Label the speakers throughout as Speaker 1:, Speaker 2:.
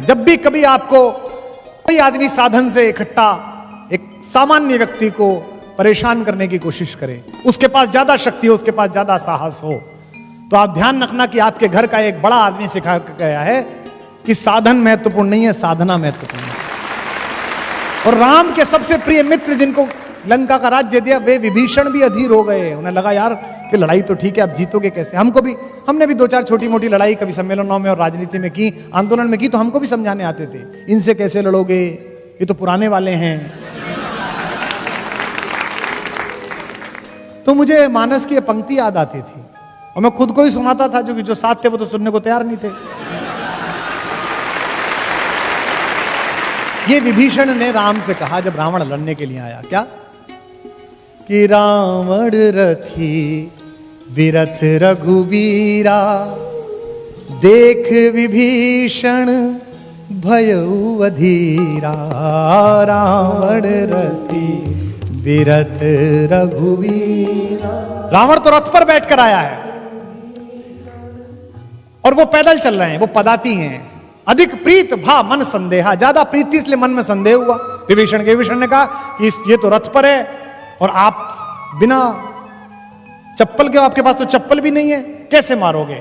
Speaker 1: जब भी कभी आपको कोई आदमी साधन से इकट्ठा एक सामान्य व्यक्ति को परेशान करने की कोशिश करे, उसके पास ज्यादा शक्ति हो, उसके पास ज्यादा साहस हो, तो आप ध्यान रखना कि आपके घर का एक बड़ा आदमी सिखा गया है कि साधन महत्वपूर्ण नहीं है, साधना महत्वपूर्ण है। और राम के सबसे प्रिय मित्र जिनको लंका का राज्य दिया, वे विभीषण भी अधीर हो गए। उन्हें लगा यार कि लड़ाई तो ठीक है, अब जीतोगे कैसे। हमने भी 2-4 छोटी मोटी लड़ाई कभी सम्मेलनों में और राजनीति में की, आंदोलन में की, तो हमको भी समझाने आते थे, इनसे कैसे लड़ोगे, ये तो पुराने वाले हैं। तो मुझे मानस की पंक्ति याद आती थी और मैं खुद को ही सुनाता था, जो साथ थे वो तो सुनने को तैयार नहीं थे। ये विभीषण ने राम से कहा जब रावण लड़ने के लिए आया, क्या कि रावण रथी बिरथ रघुवीरा, देख विभीषण भयउ अधीरा। रावण रथी बिरथ रघुवीरा। रावण तो रथ पर बैठकर आया है और वो पैदल चल रहे हैं, वो पदाती हैं। अधिक प्रीत भा मन संदेहा, ज्यादा प्रीति इसलिए मन में संदेह हुआ विभीषण के। विभीषण ने कहा कि ये तो रथ पर है और आप बिना चप्पल के, आपके पास तो चप्पल भी नहीं है, कैसे मारोगे।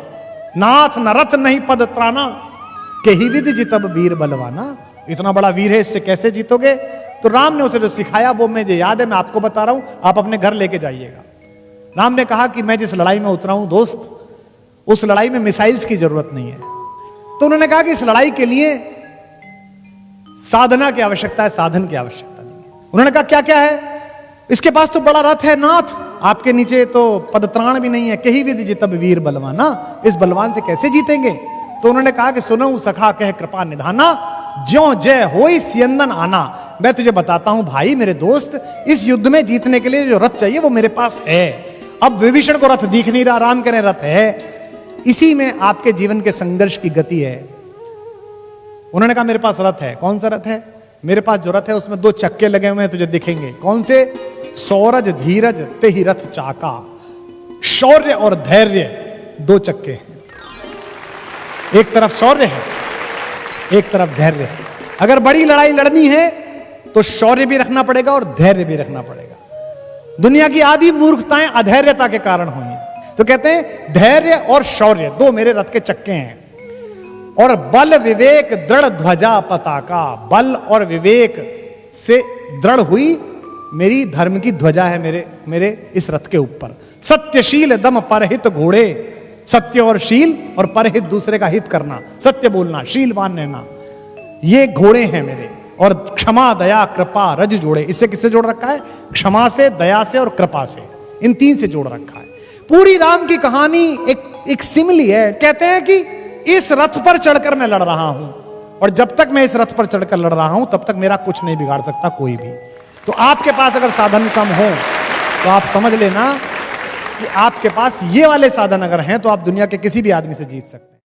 Speaker 1: नाथ न रथ नहीं पद त्राना, के ही विधि जितब वीर बलवाना। इतना बड़ा वीर है, इससे कैसे जीतोगे। तो राम ने उसे जो सिखाया वो मुझे याद है, मैं आपको बता रहा हूं, आप अपने घर लेके जाइएगा। राम ने कहा कि मैं जिस लड़ाई में उतरा हूं दोस्त, उस लड़ाई में मिसाइल्स की जरूरत नहीं है। तो उन्होंने कहा कि इस लड़ाई के लिए साधना की आवश्यकता है, साधन की आवश्यकता नहीं है। उन्होंने कहा क्या क्या है। इसके पास तो बड़ा रथ है नाथ, आपके नीचे तो पदत्राण भी नहीं है। कही विधि जितब वीर बलवाना, इस बलवान से कैसे जीतेंगे। तो उन्होंने कहा कि सुनो सखा कह कृपा निधाना, ज्यों जय होई सियंदन आना। मैं तुझे बताता हूं भाई मेरे दोस्त, इस युद्ध में जीतने के लिए जो रथ चाहिए वो मेरे पास है। अब विभीषण को रथ दिख नहीं रहा, राम कह रहे रथ है। इसी में आपके जीवन के संघर्ष की गति है। उन्होंने कहा मेरे पास रथ है। कौन सा रथ है। मेरे पास जो रथ है उसमें 2 चक्के लगे हुए हैं, तुझे दिखेंगे। कौन से। सौरज धीरज ते ही रथ चाका। शौर्य और धैर्य 2 चक्के हैं। एक तरफ शौर्य है, एक तरफ धैर्य है। अगर बड़ी लड़ाई लड़नी है तो शौर्य भी रखना पड़ेगा और धैर्य भी रखना पड़ेगा। दुनिया की आधी मूर्खताएं अधैर्यता के कारण हुई हैं। तो कहते हैं धैर्य और शौर्य 2 मेरे रथ के चक्के हैं। और बल विवेक दृढ़ ध्वजा पताका, बल और विवेक से दृढ़ हुई मेरी धर्म की ध्वजा है मेरे इस रथ के ऊपर। सत्यशील दम परहित घोड़े, सत्य और शील और परहित दूसरे का हित करना, सत्य बोलना, शीलवान रहना, ये घोड़े हैं मेरे। और क्षमा दया कृपा रज जोड़े, इससे किससे जोड़ रखा है। क्षमा से, दया से और कृपा से, इन 3 से जोड़ रखा है। पूरी राम की कहानी एक सिमली है। कहते हैं कि इस रथ पर चढ़कर मैं लड़ रहा हूं और जब तक मैं इस रथ पर चढ़कर लड़ रहा हूं तब तक मेरा कुछ नहीं बिगाड़ सकता कोई भी। तो आपके पास अगर साधन कम हो तो आप समझ लेना कि आपके पास ये वाले साधन अगर हैं तो आप दुनिया के किसी भी आदमी से जीत सकते हैं।